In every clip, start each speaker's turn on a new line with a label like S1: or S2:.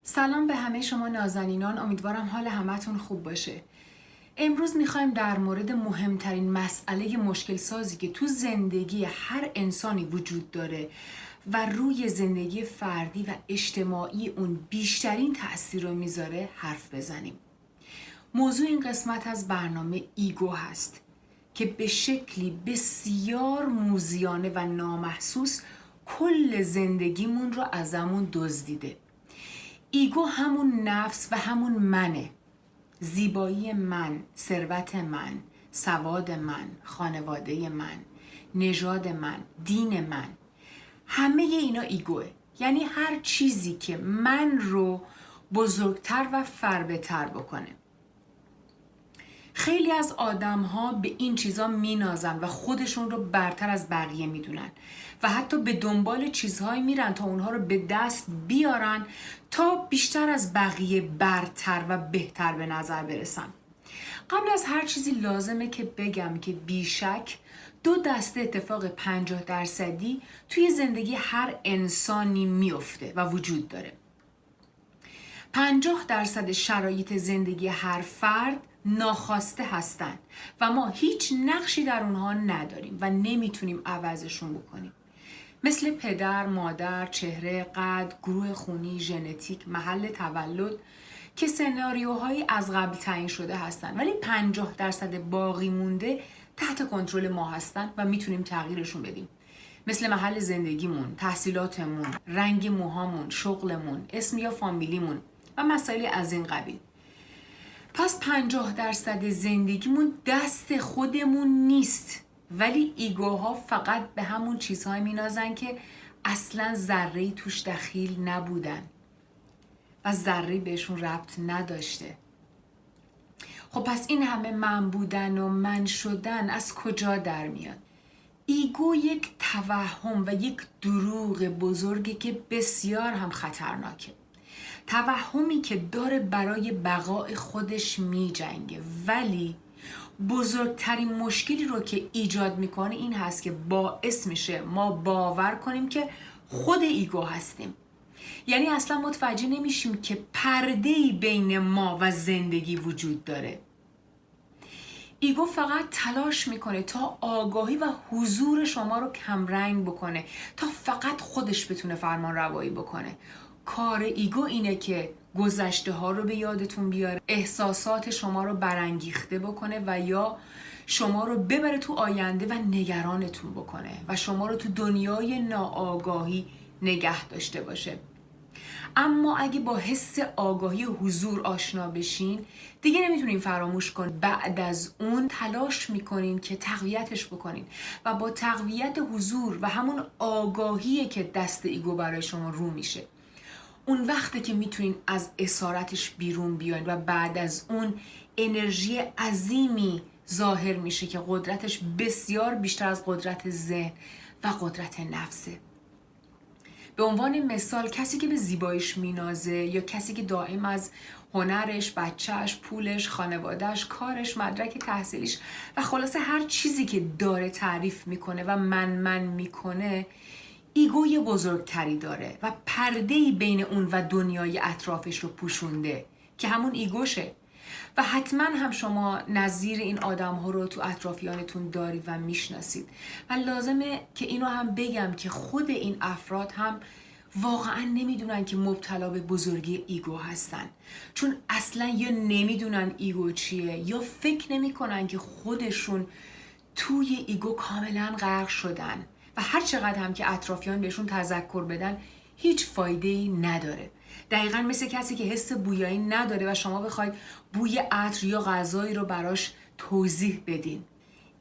S1: سلام به همه شما نازنینان، امیدوارم حال همتون خوب باشه. امروز میخوایم در مورد مهمترین مسئله مشکل سازی که تو زندگی هر انسانی وجود داره و روی زندگی فردی و اجتماعی اون بیشترین تأثیر رو میذاره حرف بزنیم. موضوع این قسمت از برنامه ایگو هست که به شکلی بسیار موذیانه و نامحسوس کل زندگیمون رو ازمون دزدیده. ایگو همون نفس و همون منه. زیبایی من، ثروت من، سواد من، خانواده من، نژاد من، دین من، همه اینا ایگوه. یعنی هر چیزی که من رو بزرگتر و فربه‌تر بکنه. خیلی از آدم ها به این چیزا مینازن و خودشون رو برتر از بقیه میدونن و حتی به دنبال چیزهایی میرن تا اونها رو به دست بیارن تا بیشتر از بقیه برتر و بهتر به نظر برسن. قبل از هر چیزی لازمه که بگم که بیشک دو دسته اتفاق 50% توی زندگی هر انسانی میفته و وجود داره. 50% شرایط زندگی هر فرد ناخواسته هستند و ما هیچ نقشی در اونها نداریم و نمیتونیم عوضشون بکنیم. مثل پدر، مادر، چهره، قد، گروه خونی، ژنتیک، محل تولد که سناریوهایی از قبل تعیین شده هستند، ولی 50% باقی مونده تحت کنترل ما هستند و میتونیم تغییرشون بدیم. مثل محل زندگیمون، تحصیلاتمون، رنگ موهامون، شغلمون، اسم یا فامیلیمون و مسائل از این قبیل. پس 50% زندگیمون دست خودمون نیست، ولی ایگوها فقط به همون چیزهای مینازن که اصلا ذره‌ای توش دخیل نبودن و ذره‌ای بهشون ربط نداشته. خب پس این همه من بودن و من شدن از کجا در میاد؟ ایگو یک توهم و یک دروغ بزرگی که بسیار هم خطرناکه. توهمی که داره برای بقای خودش می جنگه، ولی بزرگترین مشکلی رو که ایجاد میکنه این هست که باعث میشه ما باور کنیم که خود ایگو هستیم. یعنی اصلا متوجه نمیشیم که پرده‌ای بین ما و زندگی وجود داره. ایگو فقط تلاش میکنه تا آگاهی و حضور شما رو کمرنگ بکنه تا فقط خودش بتونه فرمان روایی بکنه. کار ایگو اینه که گذشته ها رو به یادتون بیاره، احساسات شما رو برانگیخته بکنه و یا شما رو ببره تو آینده و نگرانتون بکنه و شما رو تو دنیای ناآگاهی نگه داشته باشه. اما اگه با حس آگاهی حضور آشنا بشین دیگه نمیتونین فراموش کنین. بعد از اون تلاش میکنین که تقویتش بکنین و با تقویت حضور و همون آگاهیه که دست ایگو برای شما رو میشه. اون وقته که میتونین از اسارتش بیرون بیاین و بعد از اون انرژی عظیمی ظاهر میشه که قدرتش بسیار بیشتر از قدرت ذهن و قدرت نفسه. به عنوان مثال کسی که به زیباییش مینازه یا کسی که دائم از هنرش، بچهش، پولش، خانوادهش، کارش، مدرک تحصیلیش و خلاصه هر چیزی که داره تعریف میکنه و من میکنه، ایگوی بزرگتری داره و پرده‌ای بین اون و دنیای اطرافش رو پوشونده که همون ایگوشه. و حتما هم شما نظیر این آدم ها رو تو اطرافیانتون دارید و میشناسید و لازمه که اینو هم بگم که خود این افراد هم واقعا نمیدونن که مبتلا به بزرگی ایگو هستن، چون اصلا یا نمیدونن ایگو چیه یا فکر نمیکنن که خودشون توی ایگو کاملا غرق شدن و هر چقدر هم که اطرافیان بهشون تذکر بدن هیچ فایده‌ای نداره. دقیقاً مثل کسی که حس بویایی نداره و شما بخواید بوی عطر یا غذایی رو براش توضیح بدین.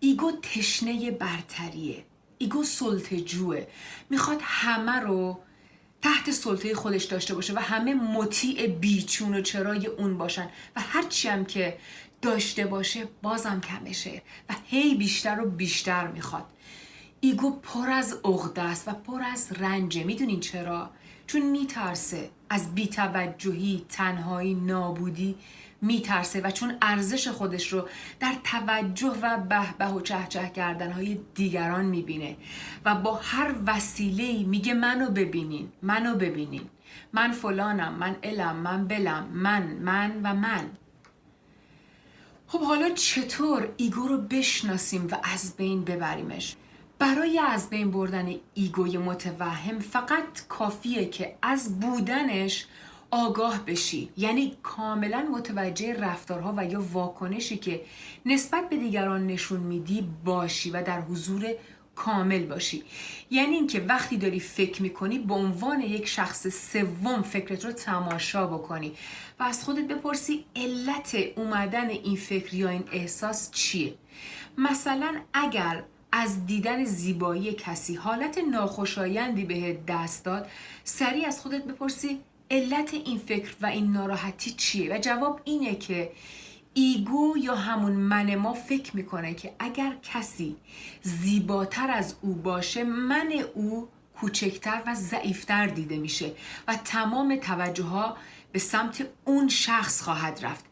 S1: ایگو تشنه برتریه. ایگو سلطه‌جوه. میخواد همه رو تحت سلطه خودش داشته باشه و همه مطیع بیچون و چرای اون باشن و هرچی هم که داشته باشه بازم کمشه و هی بیشتر و بیشتر میخواد. ایگو پر از عقده است و پر از رنجه. میدونین چرا؟ چون میترسه از بی‌توجهی، تنهایی، نابودی میترسه و چون ارزش خودش رو در توجه و به و چهچه کردنهای دیگران میبینه و با هر وسیله‌ای میگه منو ببینین، منو ببینین. من فلانم، من الم، من بلم، من و من. خب حالا چطور ایگو رو بشناسیم و از بین ببریمش؟ برای از بین بردن ایگوی متوهم فقط کافیه که از بودنش آگاه بشی، یعنی کاملا متوجه رفتارها و یا واکنشی که نسبت به دیگران نشون میدی باشی و در حضور کامل باشی. یعنی اینکه وقتی داری فکر میکنی به عنوان یک شخص سوم فکرت رو تماشا بکنی و از خودت بپرسی علت اومدن این فکر یا این احساس چیه. مثلا اگر از دیدن زیبایی کسی حالت ناخوشایندی بهت دست داد، سریع از خودت بپرسی علت این فکر و این ناراحتی چیه؟ و جواب اینه که ایگو یا همون من ما فکر میکنه که اگر کسی زیباتر از او باشه، من او کوچکتر و ضعیفتر دیده میشه و تمام توجه ها به سمت اون شخص خواهد رفت.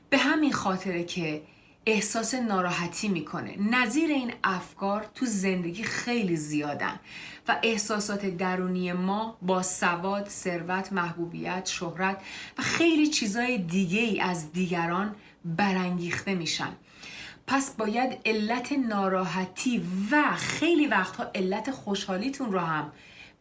S1: به همین خاطره که احساس ناراحتی میکنه. نظیر این افکار تو زندگی خیلی زیادن و احساسات درونی ما با سواد، ثروت، محبوبیت، شهرت و خیلی چیزای دیگه ای از دیگران برانگیخته میشن. پس باید علت ناراحتی و خیلی وقتها علت خوشحالیتون رو هم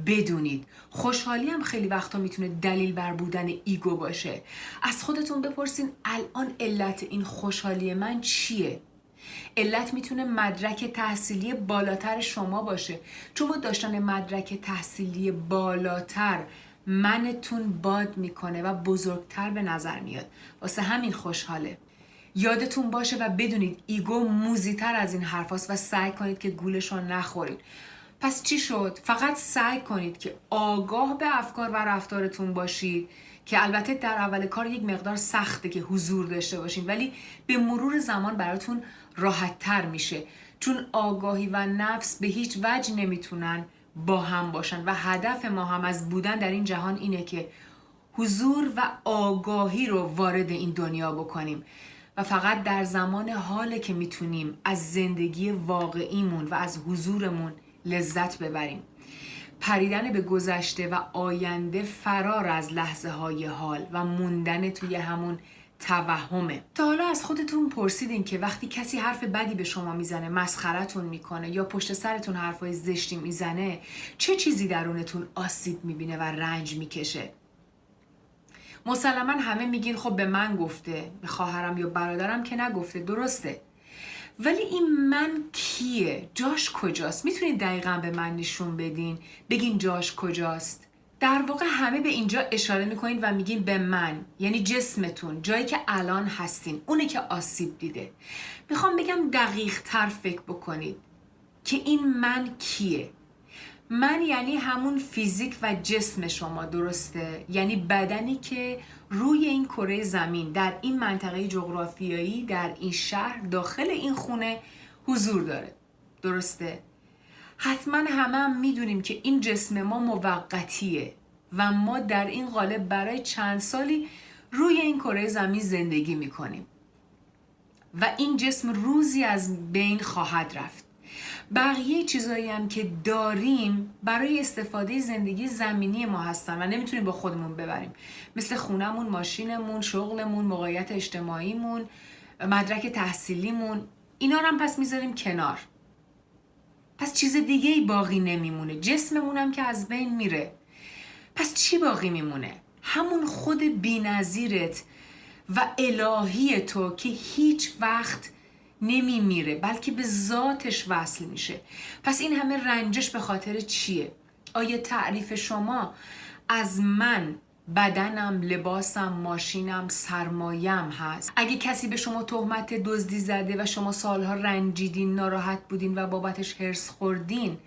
S1: بدونید. خوشحالی هم خیلی وقتا میتونه دلیل بر بودن ایگو باشه. از خودتون بپرسین الان علت این خوشحالی من چیه؟ علت میتونه مدرک تحصیلی بالاتر شما باشه، چون با داشتن مدرک تحصیلی بالاتر منتون باد میکنه و بزرگتر به نظر میاد. واسه همین خوشحاله. یادتون باشه و بدونید ایگو موزیتر از این حرفاست و سعی کنید که گولشو نخورید. پس چی شد؟ فقط سعی کنید که آگاه به افکار و رفتارتون باشید، که البته در اول کار یک مقدار سخته که حضور داشته باشین، ولی به مرور زمان براتون راحت تر میشه، چون آگاهی و نفس به هیچ وجه نمیتونن با هم باشن و هدف ما هم از بودن در این جهان اینه که حضور و آگاهی رو وارد این دنیا بکنیم و فقط در زمان حاله که میتونیم از زندگی واقعیمون و از حضورمون لذت ببریم. پریدن به گذشته و آینده فرار از لحظه های حال و موندن توی همون توهمه. تا حالا از خودتون پرسیدین که وقتی کسی حرف بدی به شما میزنه، مسخرتون میکنه یا پشت سرتون حرفای زشتی میزنه، چه چیزی درونتون آسیب میبینه و رنج میکشه؟ مسلما همه میگین خب به من گفته، به خواهرم یا برادرم که نگفته. درسته، ولی این من کیه؟ جاش کجاست؟ میتونید دقیقاً به من نشون بدین؟ بگین جاش کجاست؟ در واقع همه به اینجا اشاره میکنین و میگین به من، یعنی جسمتون، جایی که الان هستین، اونه که آسیب دیده. میخوام بگم دقیق تر فکر بکنید که این من کیه؟ من یعنی همون فیزیک و جسم شما، درسته؟ یعنی بدنی که روی این کره زمین، در این منطقه جغرافیایی، در این شهر، داخل این خونه حضور داره، درسته؟ حتما همه هم میدونیم که این جسم ما موقتیه و ما در این قالب برای چند سالی روی این کره زمین زندگی میکنیم و این جسم روزی از بین خواهد رفت. بقیه چیزایی هم که داریم برای استفاده زندگی زمینی ما هستن و نمیتونیم با خودمون ببریم، مثل خونمون، ماشینمون، شغلمون، موقعیت اجتماعیمون، مدرک تحصیلیمون. اینا رو هم پس میذاریم کنار. پس چیز دیگه ای باقی نمیمونه. جسممون هم که از بین میره، پس چی باقی میمونه؟ همون خود بی‌نظیرت و الهی تو که هیچ وقت نمی میره، بلکه به ذاتش وصل میشه. پس این همه رنجش به خاطر چیه؟ آیا تعریف شما از من، بدنم، لباسم، ماشینم، سرمایم هست؟ اگه کسی به شما تهمت دزدی زده و شما سالها رنجیدین، ناراحت بودین و بابتش هرس خوردین،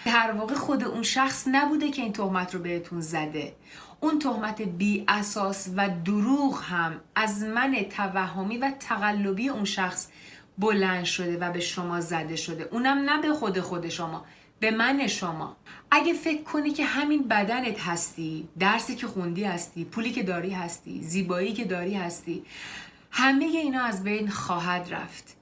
S1: در واقع خود اون شخص نبوده که این تهمت رو بهتون زده. اون تهمت بی اساس و دروغ هم از من توهمی و تقلبی اون شخص بلند شده و به شما زده شده. اونم نه به خود شما، به من شما. اگه فکر کنی که همین بدنت هستی، درسی که خوندی هستی، پولی که داری هستی، زیبایی که داری هستی، همه اینا از بین خواهد رفت.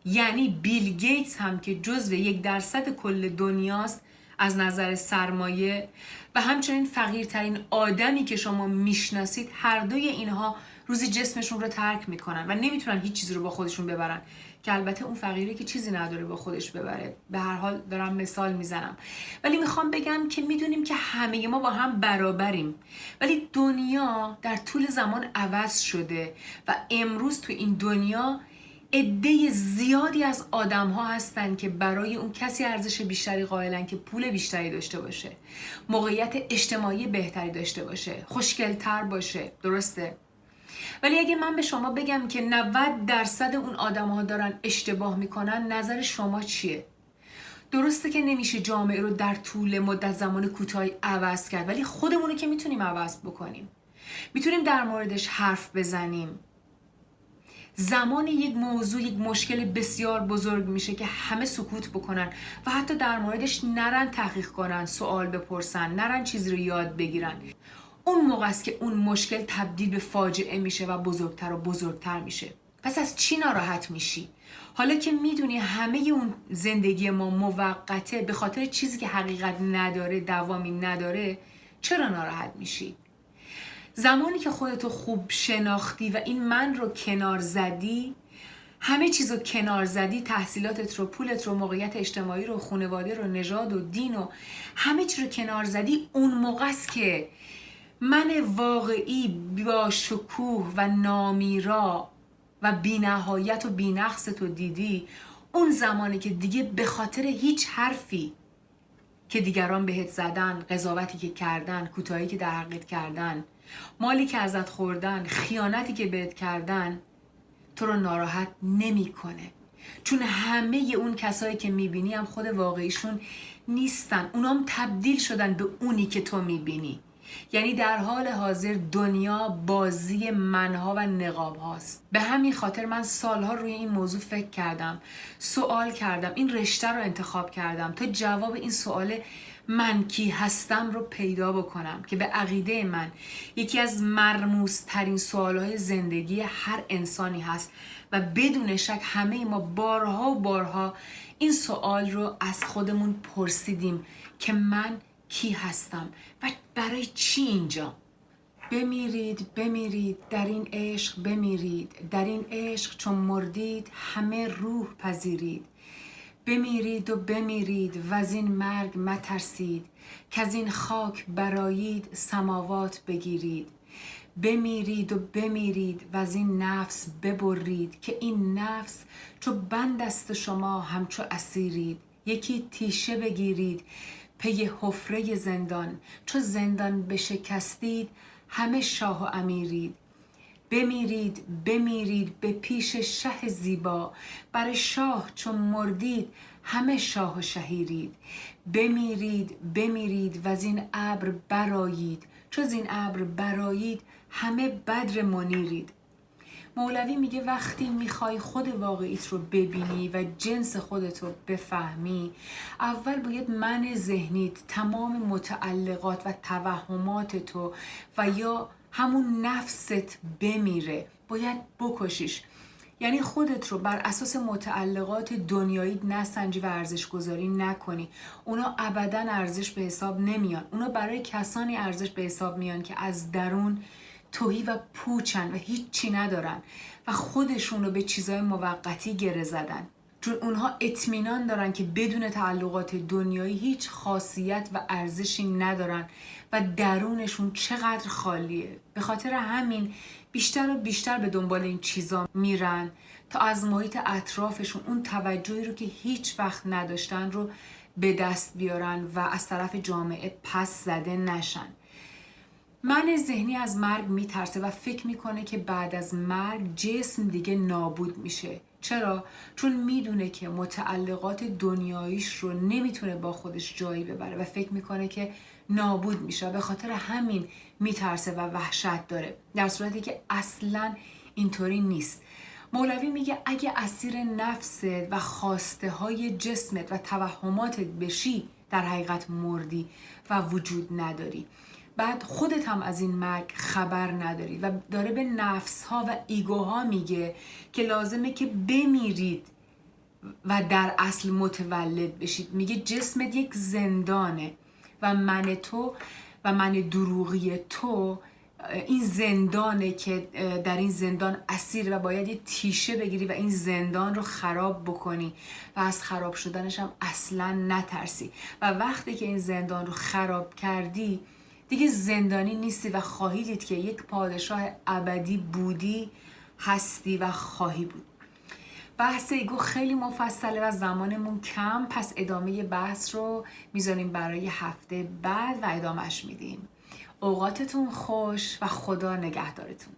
S1: یعنی بیل گیتس هم که جزو 1% کل دنیاست، از نظر سرمایه و همچنین فقیرترین آدمی که شما میشناسید، هر دوی اینها روزی جسمشون رو ترک میکنن و نمیتونن هیچ چیزی رو با خودشون ببرن، که البته اون فقیره که چیزی نداره با خودش ببره. به هر حال دارم مثال میزنم، ولی میخوام بگم که میدونیم که همه ما با هم برابریم، ولی دنیا در طول زمان عوض شده و امروز تو این دنیا عده زیادی از آدم ها هستن که برای اون کسی ارزش بیشتری قائلن که پول بیشتری داشته باشه، موقعیت اجتماعی بهتری داشته باشه، خوشگل‌تر باشه. درسته؟ ولی اگه من به شما بگم که 90% اون آدم ها دارن اشتباه میکنن، نظر شما چیه؟ درسته که نمیشه جامعه رو در طول مدت زمان کوتاهی عوض کرد، ولی خودمونه که میتونیم عوض بکنیم. میتونیم در موردش حرف بزنیم. زمان یک موضوع، یک مشکل بسیار بزرگ میشه که همه سکوت بکنن و حتی در موردش نرن تحقیق کنن، سوال بپرسن، نرن چیزی رو یاد بگیرن. اون موقع است که اون مشکل تبدیل به فاجعه میشه و بزرگتر و بزرگتر میشه. پس از چی ناراحت میشی؟ حالا که میدونی همه اون زندگی ما موقته به خاطر چیزی که حقیقت نداره، دوامی نداره، چرا ناراحت میشی؟ زمانی که خودتو خوب شناختی و این من رو کنار زدی، همه چیزو کنار زدی، تحصیلاتت رو، پولت رو، موقعیت اجتماعی رو، خانواده رو، نژاد و دین و همه چی رو کنار زدی، اون موقع است که من واقعی با شکوه و نامیرا و بی‌نهایت و بی‌نقص تو دیدی. اون زمانی که دیگه به خاطر هیچ حرفی که دیگران بهت زدن، قضاوتی که کردن، کوتاهی که در حقت کردن، مالی که ازت خوردن، خیانتی که بهت کردن، تو رو ناراحت نمیکنه. چون همه اون کسایی که میبینی هم خود واقعیشون نیستن، اونام تبدیل شدن به اونی که تو میبینی. یعنی در حال حاضر دنیا بازی منها و نقاب هاست. به همین خاطر من سالها روی این موضوع فکر کردم، سوال کردم، این رشته رو انتخاب کردم تا جواب این سوال من کی هستم رو پیدا بکنم، که به عقیده من یکی از مرموز ترین سوالهای زندگی هر انسانی هست و بدون شک همه ما بارها و بارها این سوال رو از خودمون پرسیدیم که من کی هستم و برای چی اینجا؟ بمیرید در این عشق، بمیرید در این عشق، چون مردید همه روح پذیرید. بمیرید و بمیرید و از این مرگ مترسید، که از این خاک برآیید سماوات بگیرید. بمیرید و بمیرید و از این نفس ببرید، که این نفس چو بند است شما همچو اسیرید. یکی تیشه بگیرید پی حفره زندان، چو زندان بشکستید همه شاه و امیرید. بمیرید به پیش شه زیبا، بر شاه چون مردید همه شاه و شهیرید. بمیرید و از این ابر برآیید، چو از این ابر برآیید همه بدر منیرید. مولوی میگه وقتی میخوای خود واقعیت رو ببینی و جنس خودت رو بفهمی، اول باید من ذهنیت، تمام متعلقات و توهمات تو و یا همون نفست بمیره، باید بکشیش. یعنی خودت رو بر اساس متعلقات دنیایی نسنجی و ارزش گذاری نکنی. اونا ابداً ارزش به حساب نمیان. اونا برای کسانی ارزش به حساب میان که از درون تهی و پوچن و هیچی ندارن و خودشون رو به چیزای موقتی گره زدن، چون اونها اطمینان دارن که بدون تعلقات دنیایی هیچ خاصیت و ارزشی ندارن و درونشون چقدر خالیه. به خاطر همین بیشتر و بیشتر به دنبال این چیزا میرن تا از محیط اطرافشون اون توجهی رو که هیچ وقت نداشتن رو به دست بیارن و از طرف جامعه پس زده نشن. من ذهنی از مرگ میترسه و فکر میکنه که بعد از مرگ جسم دیگه نابود میشه. چرا؟ چون میدونه که متعلقات دنیاییش رو نمیتونه با خودش جایی ببره و فکر میکنه که نابود میشه. به خاطر همین میترسه و وحشت داره، در صورتی که اصلاً اینطوری نیست. مولوی میگه اگه اسیر نفست و خواسته های جسمت و توهماتت بشی، در حقیقت مردی و وجود نداری. بعد خودت هم از این مرگ خبر نداری و داره به نفس ها و ایگوها میگه که لازمه که بمیرید و در اصل متولد بشید. میگه جسمت یک زندانه و من تو و من دروغی تو این زندانه که در این زندان اسیر و باید یه تیشه بگیری و این زندان رو خراب بکنی و از خراب شدنش هم اصلا نترسی و وقتی که این زندان رو خراب کردی دیگه زندانی نیستی و خواهی دید که یک پادشاه ابدی بودی، هستی و خواهی بود. بحث ایگو خیلی مفصله و زمانمون کم، پس ادامه بحث رو میذاریم برای هفته بعد و ادامهش میدیم. اوقاتتون خوش و خدا نگهدارتون.